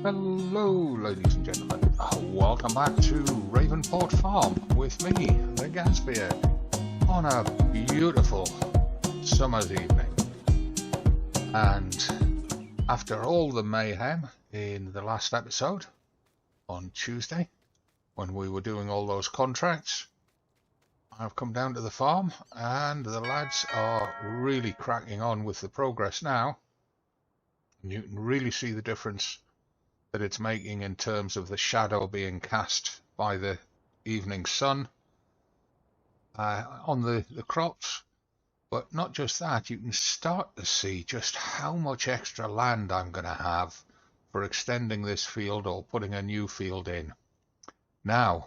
Hello, ladies and gentlemen. Welcome back to Ravenport Farm with me, the Gasbeard, on a beautiful summer's evening. And after all the mayhem in the last episode on Tuesday, when we were doing all those contracts, I've come down to the farm and the lads are really cracking on with the progress now. And you can really see the difference that it's making in terms of the shadow being cast by the evening sun on the crops. But not just that, you can start to see just how much extra land I'm going to have for extending this field or putting a new field in. Now,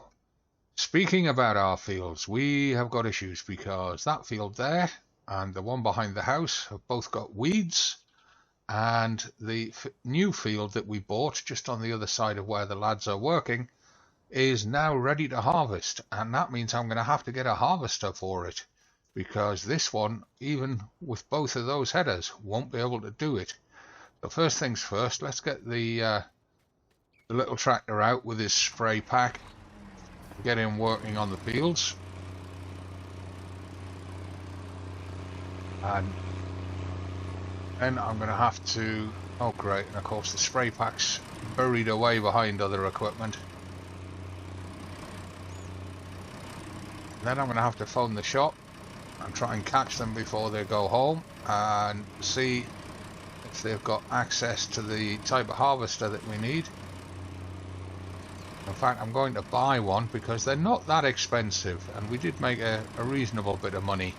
speaking about our fields, we have got issues because that field there and the one behind the house have both got weeds. And the new field that we bought just on the other side of where the lads are working is now ready to harvest. And that means I'm going to have to get a harvester for it, because this one, even with both of those headers, won't be able to do it. So first things first, let's get the little tractor out with his spray pack, get him working on the fields. And then I'm going to have to, oh great, and of course the spray pack's buried away behind other equipment. Then I'm going to have to phone the shop and try and catch them before they go home and see if they've got access to the type of harvester that we need. In fact, I'm going to buy one because they're not that expensive, and we did make a reasonable bit of money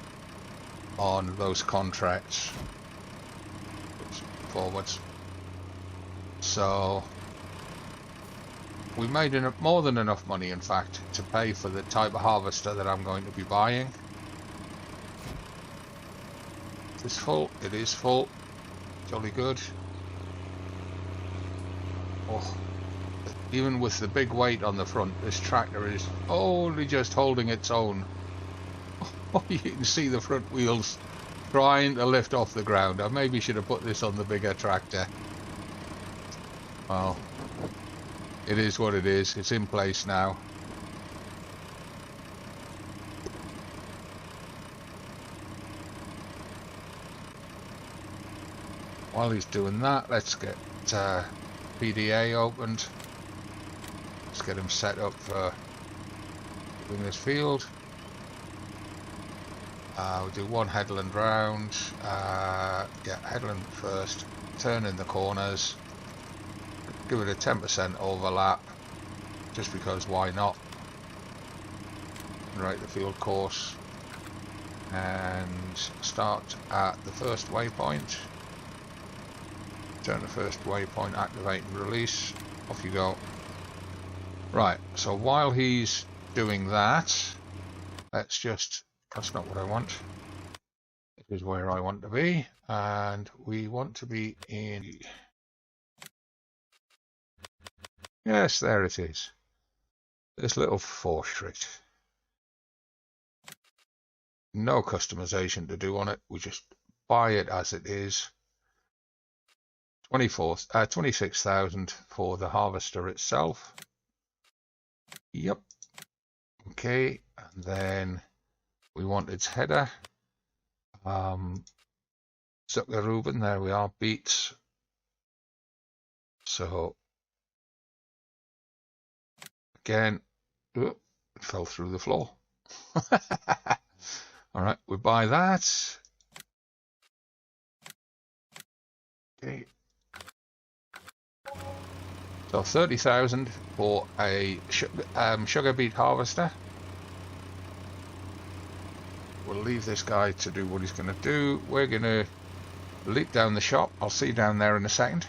on those contracts. Forwards. So we made more than enough money, in fact, to pay for the type of harvester that I'm going to be buying. Is this full? It is full. Jolly good. Oh, even with the big weight on the front, this tractor is only just holding its own. Oh, you can see the front wheels trying to lift off the ground. I maybe should have put this on the bigger tractor. Well, it is what it is. It's in place now. While he's doing that, let's get PDA opened. Let's get him set up for doing this field. We'll do one headland round. Yeah, headland first. Turn in the corners. Give it a 10% overlap, just because why not? Write the field course and start at the first waypoint. Turn the first waypoint, activate and release. Off you go. Right, so while he's doing that, let's just... That's not what I want. It is where I want to be, and we want to be in... Yes, there it is. This little Forschritt. No customization to do on it. We just buy it as it is. 26,000 for the harvester itself. Yep. Okay, and then we want its header. Sugar Reuben, there we are, beets. So again, it fell through the floor. All right, we buy that. Okay. So 30,000 for a sugar beet harvester. We'll leave this guy to do what he's going to do. We're going to leap down the shop. I'll see you down there in a second.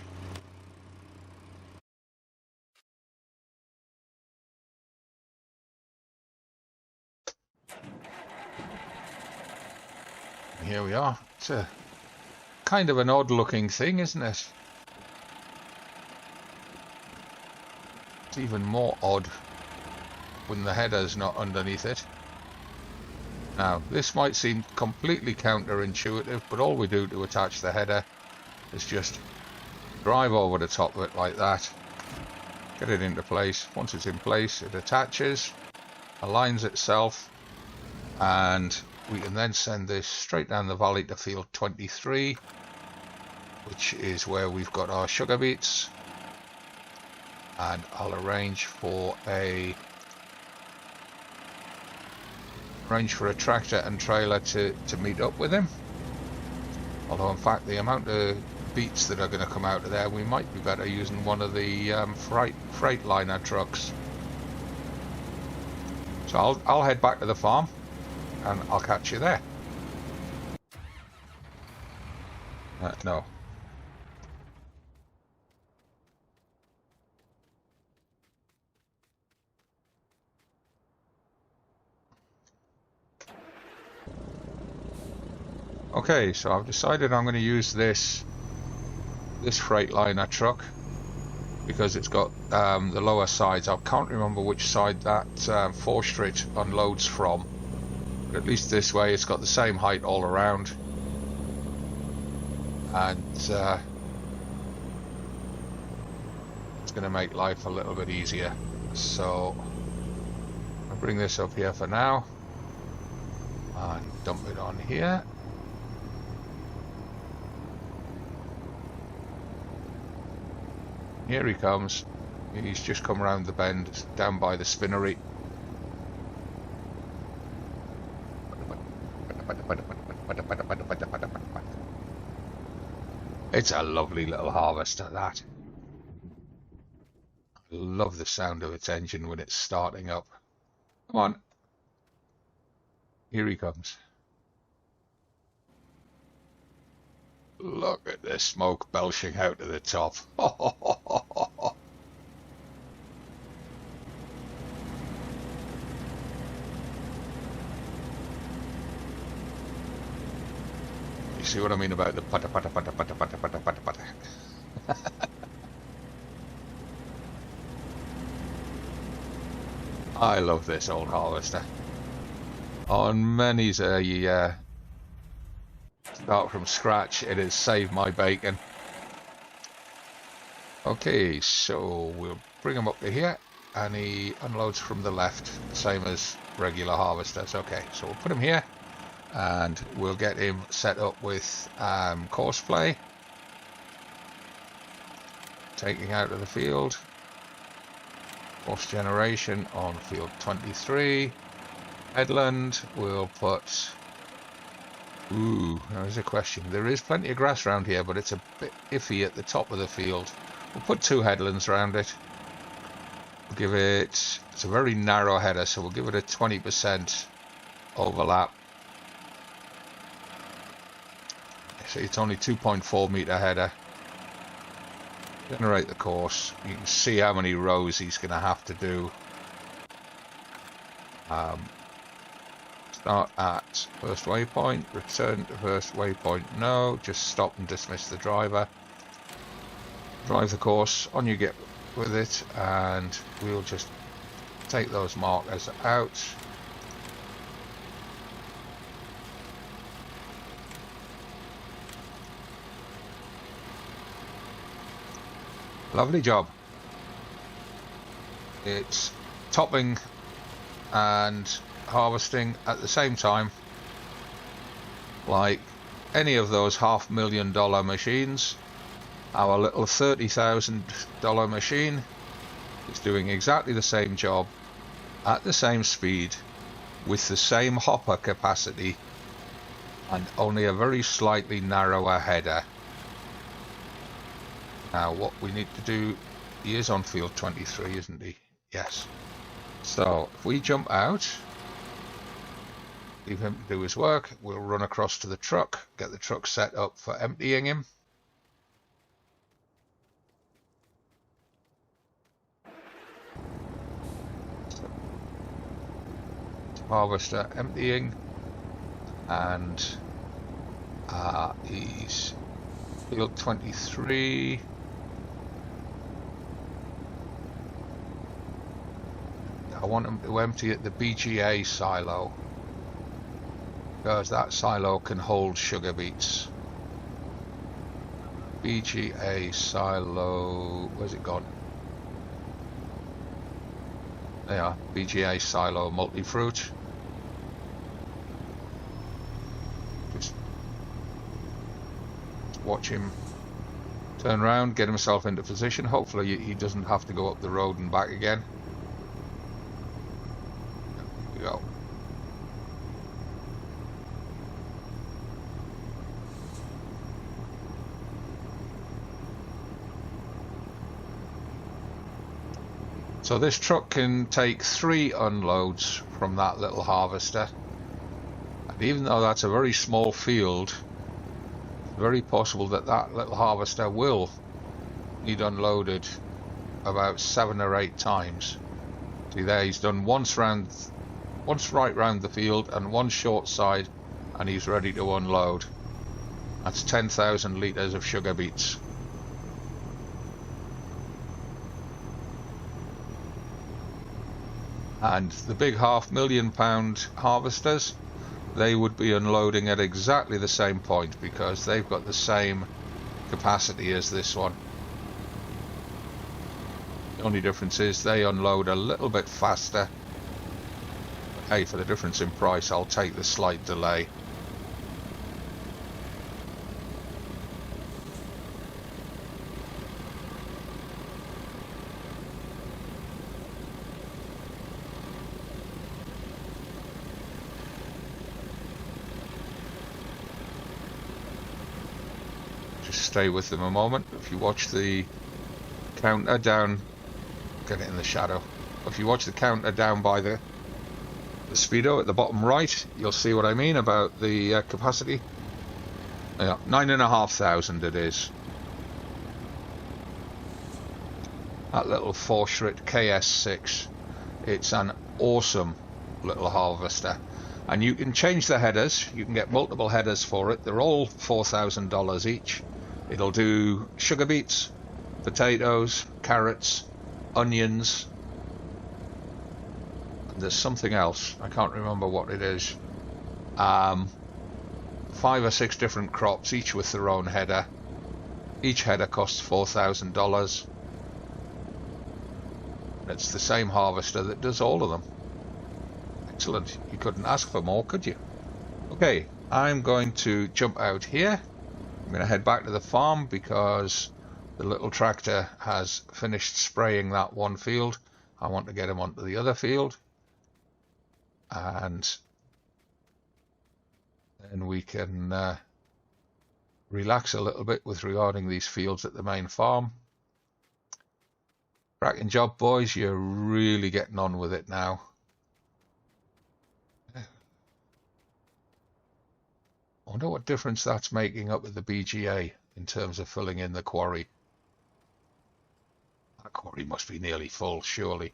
Here we are. It's a kind of an odd looking thing, isn't it? It's even more odd when the header's not underneath it. Now, this might seem completely counterintuitive, but all we do to attach the header is just drive over the top of it like that, get it into place. Once it's in place, it attaches, aligns itself, and we can then send this straight down the valley to field 23, which is where we've got our sugar beets. And I'll arrange for a tractor and trailer to meet up with him. Although in fact the amount of beets that are going to come out of there, we might be better using one of the freight liner trucks. So I'll head back to the farm and I'll catch you there. No. Okay, so I've decided I'm going to use this Freightliner truck because it's got the lower sides. I can't remember which side that Forschritt unloads from, but at least this way it's got the same height all around, and it's going to make life a little bit easier. So I'll bring this up here for now and dump it on here. Here he comes. He's just come around the bend down by the spinnery. It's a lovely little harvester, that. I love the sound of its engine when it's starting up. Come on. Here he comes. Look at the smoke belching out of the top. You see what I mean about the putter putter putter putter putter putter putter putter. I love this old harvester. On many's a start from scratch, it has saved my bacon. Okay, so we'll bring him up to here, and he unloads from the left, same as regular harvesters. Okay, so we'll put him here, and we'll get him set up with course play, taking out of the field, force generation on field 23, headland. We'll put, ooh, there's a question. There is plenty of grass around here, but it's a bit iffy at the top of the field. We'll put 2 headlands around it. We'll give it, it's a very narrow header, so we'll give it a 20% overlap. See, it's only 2.4 meter header. Generate the course. You can see how many rows he's going to have to do. Start at first waypoint, return to first waypoint, no, just stop and dismiss the driver. Drive the course, on you get with it, and we'll just take those markers out. Lovely job. It's topping and harvesting at the same time, like any of those $500,000 machines. Our little $30,000 machine is doing exactly the same job at the same speed with the same hopper capacity and only a very slightly narrower header. Now what we need to do, he is on field 23, isn't he? Yes. So if we jump out, leave him to do his work, we'll run across to the truck, get the truck set up for emptying him. Harvester emptying, and he's field 23. I want him to empty at the BGA silo. because that silo can hold sugar beets. BGA silo, where's it gone? They are, BGA silo multi-fruit. Just watch him turn around, get himself into position. Hopefully he doesn't have to go up the road and back again. There we go. So this truck can take 3 unloads from that little harvester, and even though that's a very small field, it's very possible that that little harvester will need unloaded about 7 or 8 times. See there, he's done once right round the field and one short side, and he's ready to unload. That's 10,000 litres of sugar beets. And the big £500,000 harvesters, they would be unloading at exactly the same point because they've got the same capacity as this one. The only difference is they unload a little bit faster. But hey, for the difference in price, I'll take the slight delay. Stay with them a moment. If you watch the counter down, get it in the shadow. If you watch the counter down by the speedo at the bottom right, you'll see what I mean about the capacity. Yeah, 9,500 it is. That little Forschritt KS6, it's an awesome little harvester. And you can change the headers. You can get multiple headers for it. They're all $4,000 each. It'll do sugar beets, potatoes, carrots, onions, and there's something else. I can't remember what it is. 5 or 6 different crops, each with their own header. Each header costs $4,000. It's the same harvester that does all of them. Excellent. You couldn't ask for more, could you? Okay, I'm going to jump out here. I'm going to head back to the farm because the little tractor has finished spraying that one field. I want to get him onto the other field, and then we can relax a little bit with regarding these fields at the main farm. Cracking job, boys. You're really getting on with it now. I wonder what difference that's making up with the BGA in terms of filling in the quarry. That quarry must be nearly full, surely.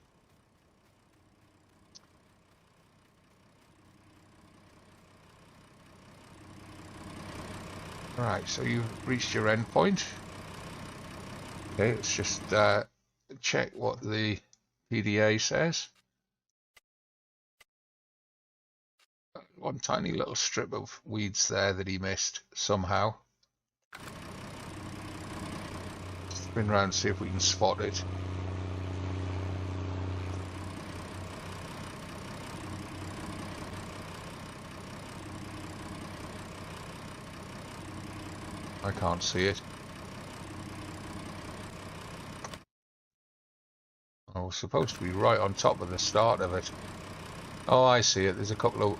Right, so you've reached your end point. Okay, let's just check what the PDA says. One tiny little strip of weeds there that he missed somehow. Spin around and see if we can spot it. I can't see it. Oh, we're supposed to be right on top of the start of it. Oh, I see it. There's a couple of...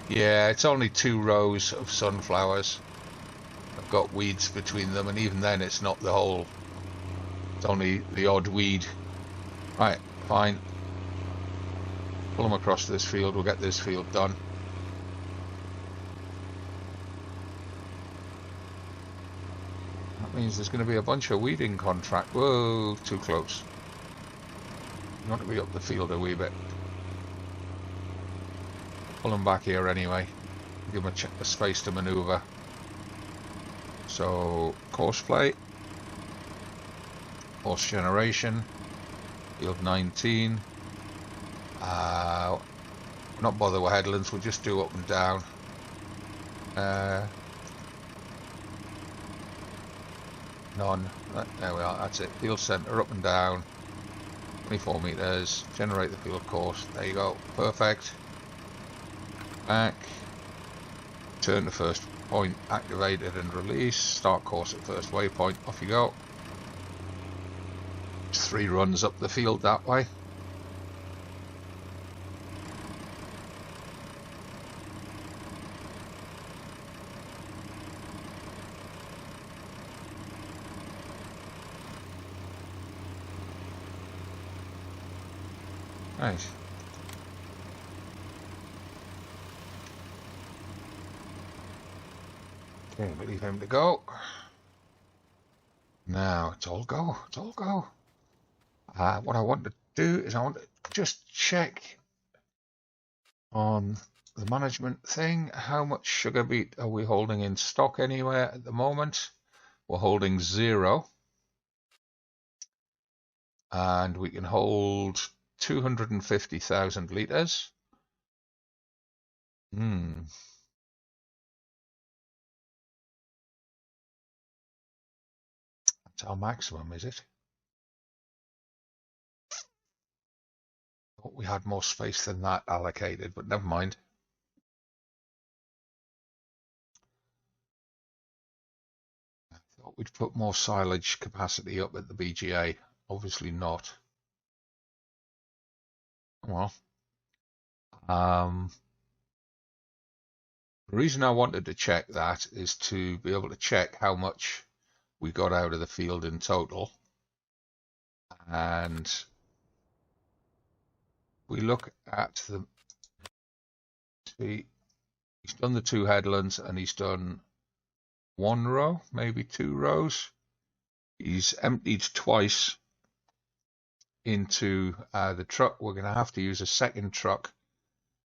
Yeah, it's only 2 rows of sunflowers. I've got weeds between them, and even then it's not the whole. It's only the odd weed. Right, fine. Pull them across this field. We'll get this field done. That means there's going to be a bunch of weeding contract. Whoa, too close. You want to be up the field a wee bit. Pull them back here anyway. Give them a space to maneuver. So, course plate. Course generation. Field 19. Not bother with headlands, we'll just do up and down. None. There we are. That's it. Field center up and down. 24 meters. Generate the field course. There you go. Perfect. Back. Turn to first point. Activated and release. Start course at first waypoint. Off you go. 3 runs up the field that way. Right. Okay, leave him to go. Now it's all go. It's all go. What I want to do is I want to just check on the management thing. How much sugar beet are we holding in stock anywhere at the moment? We're holding 0. And we can hold 250,000 litres. That's our maximum, is it? Thought we had more space than that allocated, but never mind. I thought we'd put more silage capacity up at the BGA. Obviously not. Well, the reason I wanted to check that is to be able to check how much we got out of the field in total. And we look at the, see, he's done the 2 headlands and he's done 1 row, maybe 2 rows. He's emptied twice into the truck. We're going to have to use a second truck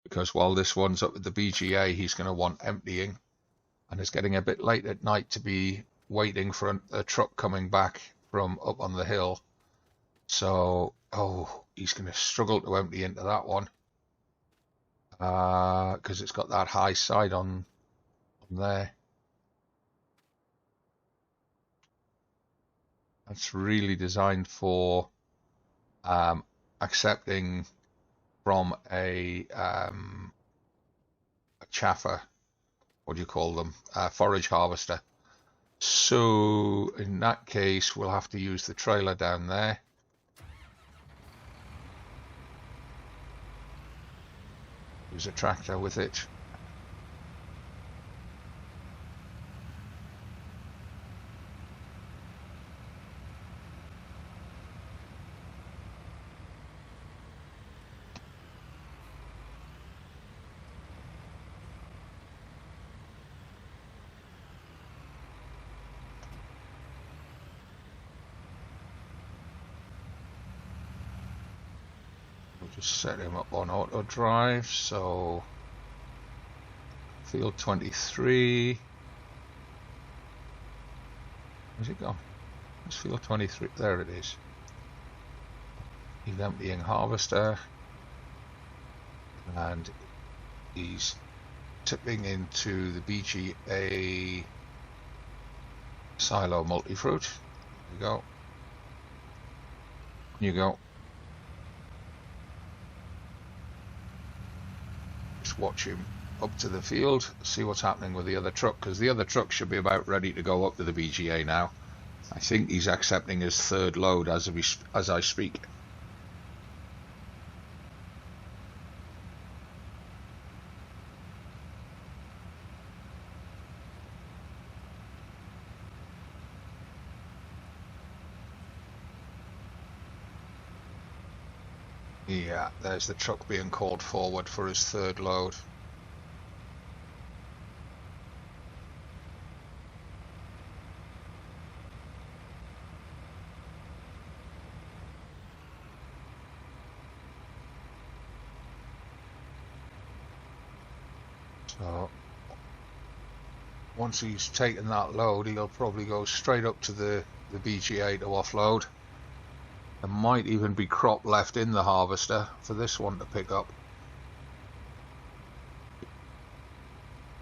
because while this one's up at the BGA, he's going to want emptying, and it's getting a bit late at night to be waiting for a truck coming back from up on the hill. So, he's going to struggle to empty into that one because it's got that high side on there. That's really designed for accepting from a chaffer, what do you call them, forage harvester. So in that case we'll have to use the trailer down there. Use a tractor with it. Just set him up on auto drive. So field 23. Where's it gone? It's field 23. There it is. He's emptying harvester and he's tipping into the BGA silo multi-fruit. There you go. You go. Just watch him up to the field, see what's happening with the other truck, because the other truck should be about ready to go up to the BGA now. I think he's accepting his 3rd load as I speak. Yeah, there's the truck being called forward for his 3rd load. So once he's taken that load, he'll probably go straight up to the BGA to offload. There might even be crop left in the harvester for this one to pick up.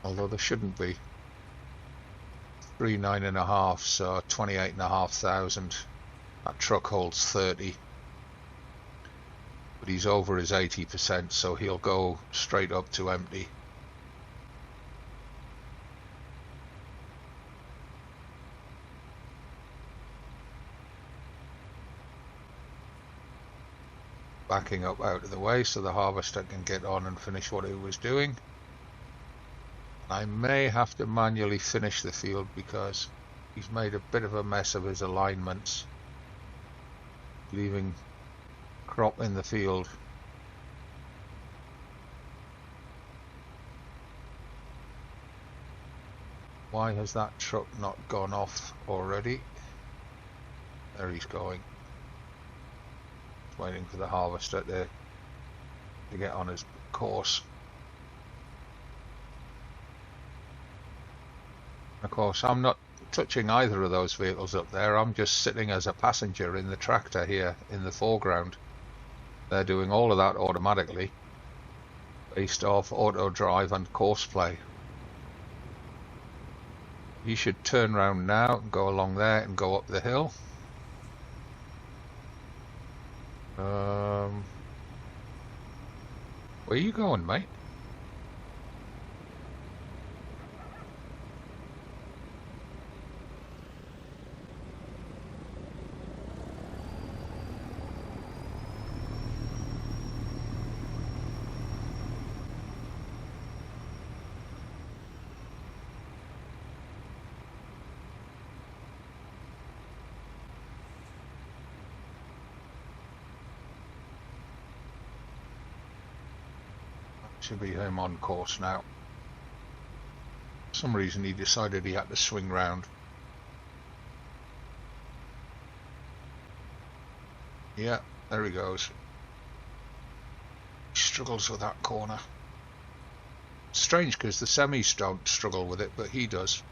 although there shouldn't be. 39.5, so 28,500. That truck holds 30, but he's over his 80%, so he'll go straight up to empty. Backing up out of the way so the harvester can get on and finish what he was doing. I may have to manually finish the field because he's made a bit of a mess of his alignments, leaving crop in the field. Why has that truck not gone off already? There he's going. Waiting for the harvester to get on his course. Of course, I'm not touching either of those vehicles up there. I'm just sitting as a passenger in the tractor here in the foreground. They're doing all of that automatically based off auto drive and course play. You should turn around now and go along there and go up the hill. Where are you going, mate? Should be him on course now. For some reason he decided he had to swing round. Yeah, there he goes. He struggles with that corner. Strange because the semis don't struggle with it, but he does.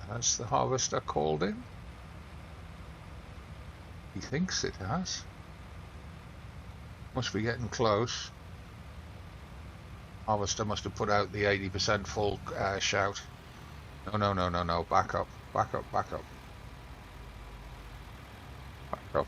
Has the harvester called in? He thinks it has. Must be getting close. Harvester must have put out the 80% full shout. No. Back up. Back up. Back up. Back up.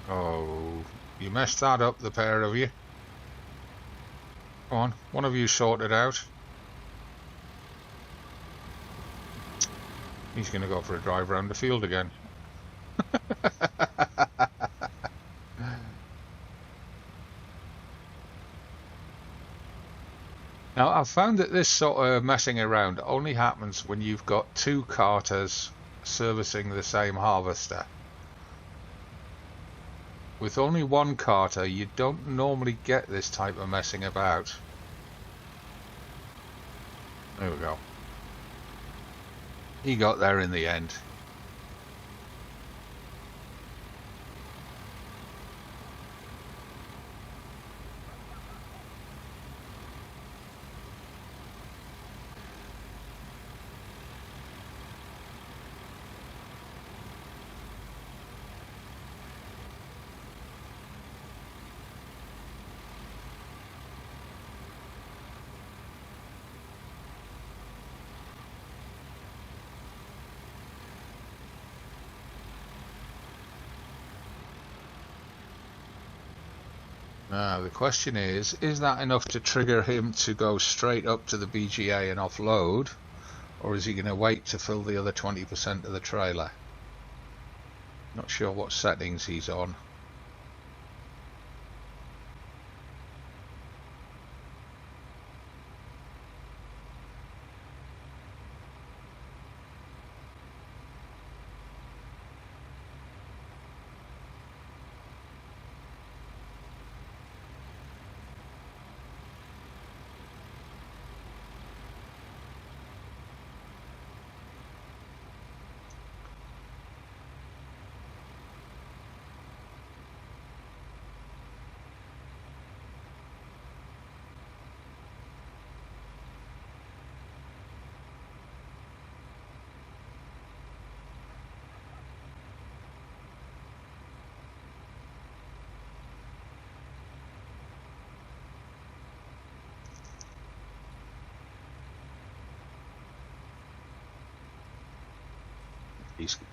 Oh, you messed that up, the pair of you. Come on, one of you sort it out. He's going to go for a drive around the field again. Now, I've found that this sort of messing around only happens when you've got two carters servicing the same harvester. With only one carter, you don't normally get this type of messing about. There we go. He got there in the end. Now the question is that enough to trigger him to go straight up to the BGA and offload, or is he going to wait to fill the other 20% of the trailer? Not sure what settings he's on.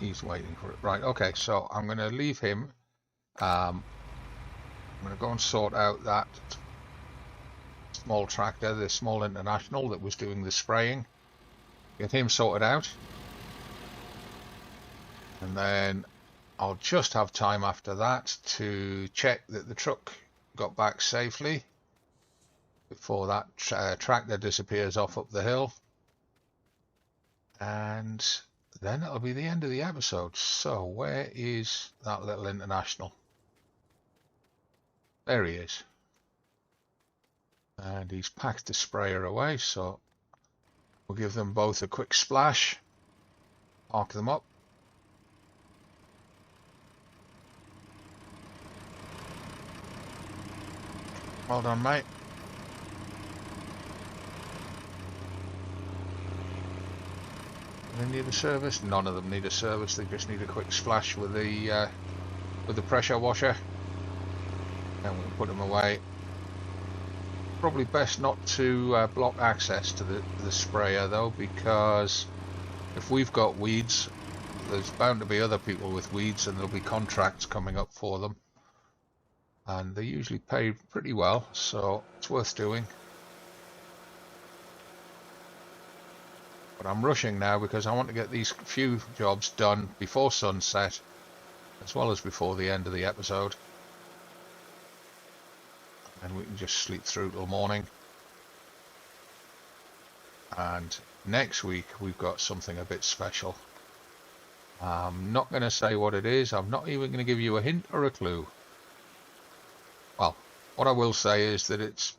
He's waiting for it. Right, okay, so I'm going to leave him. I'm going to go and sort out that small tractor, the small International that was doing the spraying. Get him sorted out. And then I'll just have time after that to check that the truck got back safely before that tractor disappears off up the hill. And then it'll be the end of the episode. So where is that little International? There he is. And he's packed the sprayer away, so we'll give them both a quick splash. Park them up. Well done, mate. They need a service? None of them need a service. They just need a quick splash with the pressure washer, and we'll put them away. Probably best not to block access to the sprayer though, because if we've got weeds, there's bound to be other people with weeds, and there'll be contracts coming up for them, and they usually pay pretty well, so it's worth doing. But I'm rushing now because I want to get these few jobs done before sunset, as well as before the end of the episode. And we can just sleep through till morning. And next week we've got something a bit special. I'm not going to say what it is. I'm not even going to give you a hint or a clue. Well, what I will say is that it's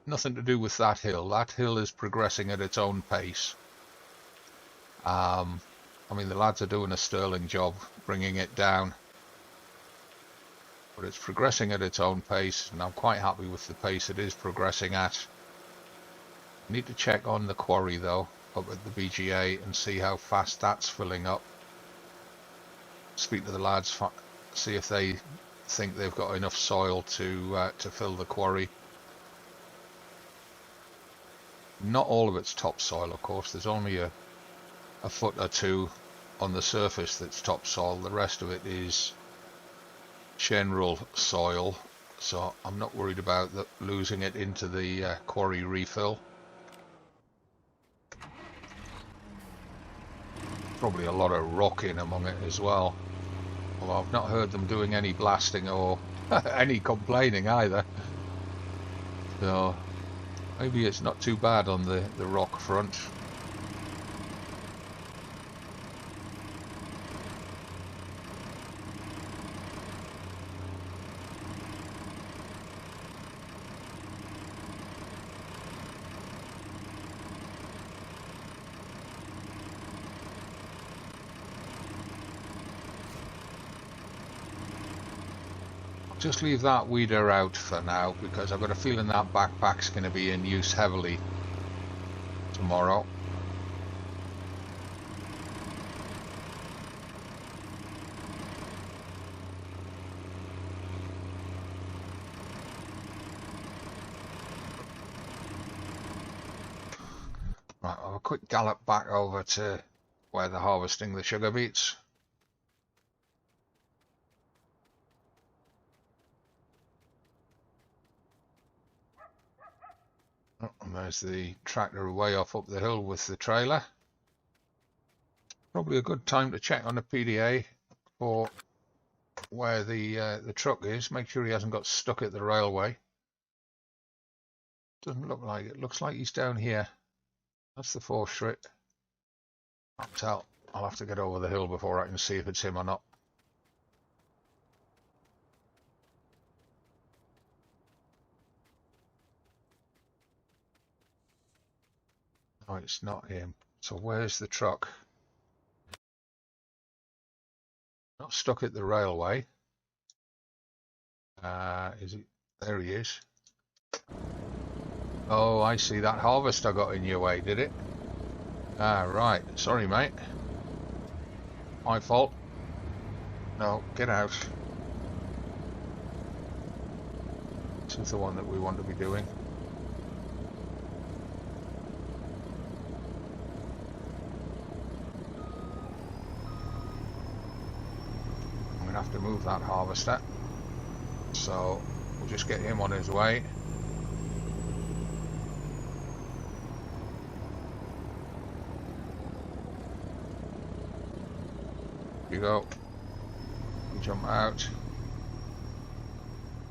nothing to do with that hill. That hill is progressing at its own pace. I mean, the lads are doing a sterling job bringing it down, but it's progressing at its own pace, and I'm quite happy with the pace it is progressing at. I need to check on the quarry though, up at the BGA, and see how fast that's filling up. Speak to the lads, see if they think they've got enough soil to fill the quarry. Not all of it's topsoil, of course. There's only a foot or two on the surface that's topsoil. The rest of it is general soil, so I'm not worried about losing it into the quarry refill. Probably a lot of rock in among it as well, although I've not heard them doing any blasting or any complaining either, so maybe it's not too bad on the rock front. Just leave that weeder out for now, because I've got a feeling that backpack's going to be in use heavily tomorrow. Right, I'll have a quick gallop back over to where they're harvesting the sugar beets. Oh, and there's the tractor way off up the hill with the trailer. Probably a good time to check on the PDA for where the truck is. Make sure he hasn't got stuck at the railway. Doesn't look like it. Looks like he's down here. That's the Forschritt. Can't tell. I'll have to get over the hill before I can see if it's him or not. No, it's not him. So where's the truck? Not stuck at the railway. Is he? There he is. Oh, I see. That harvester got in your way, did it? Ah, right. Sorry, mate. My fault. No, get out. This is the one that we want to be doing. have to move that harvester, so we'll just get him on his way. Here you go. Jump out,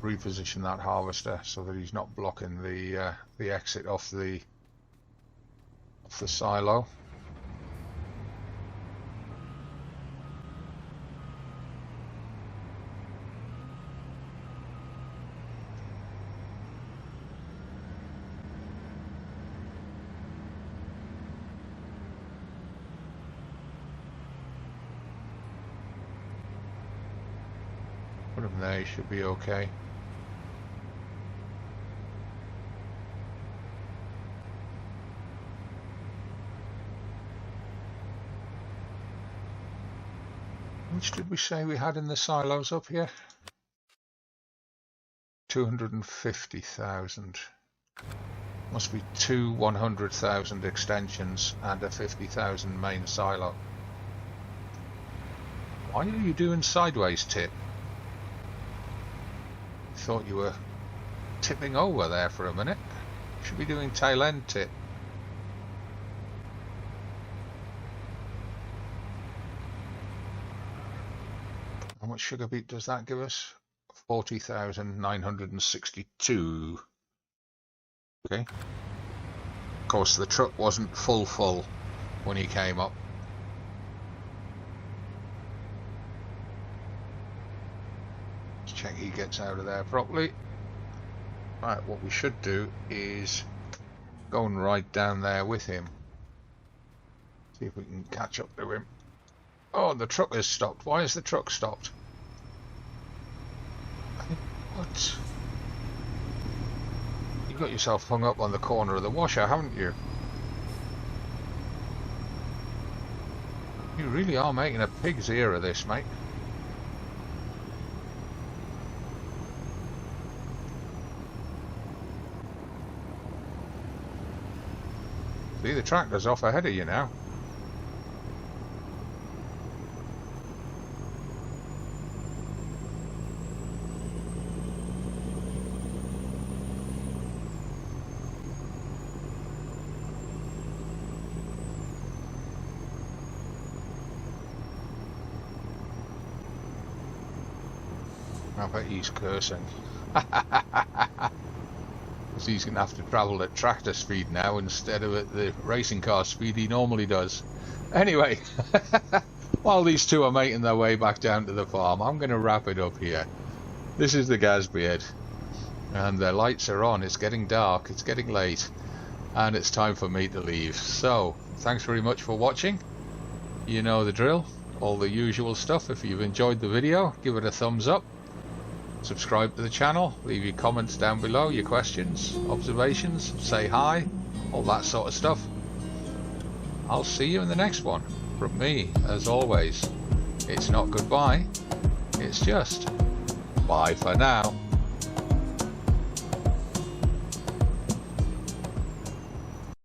reposition that harvester so that he's not blocking the exit off the silo. Put them there, should be okay. How much did we say we had in the silos up here? 250,000. Must be two 100,000 extensions and a 50,000 main silo. Why are you doing sideways tip? Thought you were tipping over there for a minute. Should be doing tail end tip. How much sugar beet does that give us? 40,962. Okay. Of course the truck wasn't full when he came up. Check he gets out of there properly. Right, what we should do is go and ride down there with him. See if we can catch up to him. Oh, the truck has stopped. Why is the truck stopped? What? You got yourself hung up on the corner of the washer, haven't you? You really are making a pig's ear of this, mate. See, the tractor's off ahead of you now. I bet he's cursing. He's going to have to travel at tractor speed now instead of at the racing car speed he normally does. Anyway, while these two are making their way back down to the farm, I'm going to wrap it up here. This is the Gazbeard, and the lights are on. It's getting dark, it's getting late, and it's time for me to leave. So, thanks very much for watching. You know the drill, all the usual stuff. If you've enjoyed the video, give it a thumbs up. Subscribe to the channel, leave your comments down below, your questions, observations, say hi, all that sort of stuff. I'll see you in the next one. From me, as always, it's not goodbye, it's just bye for now.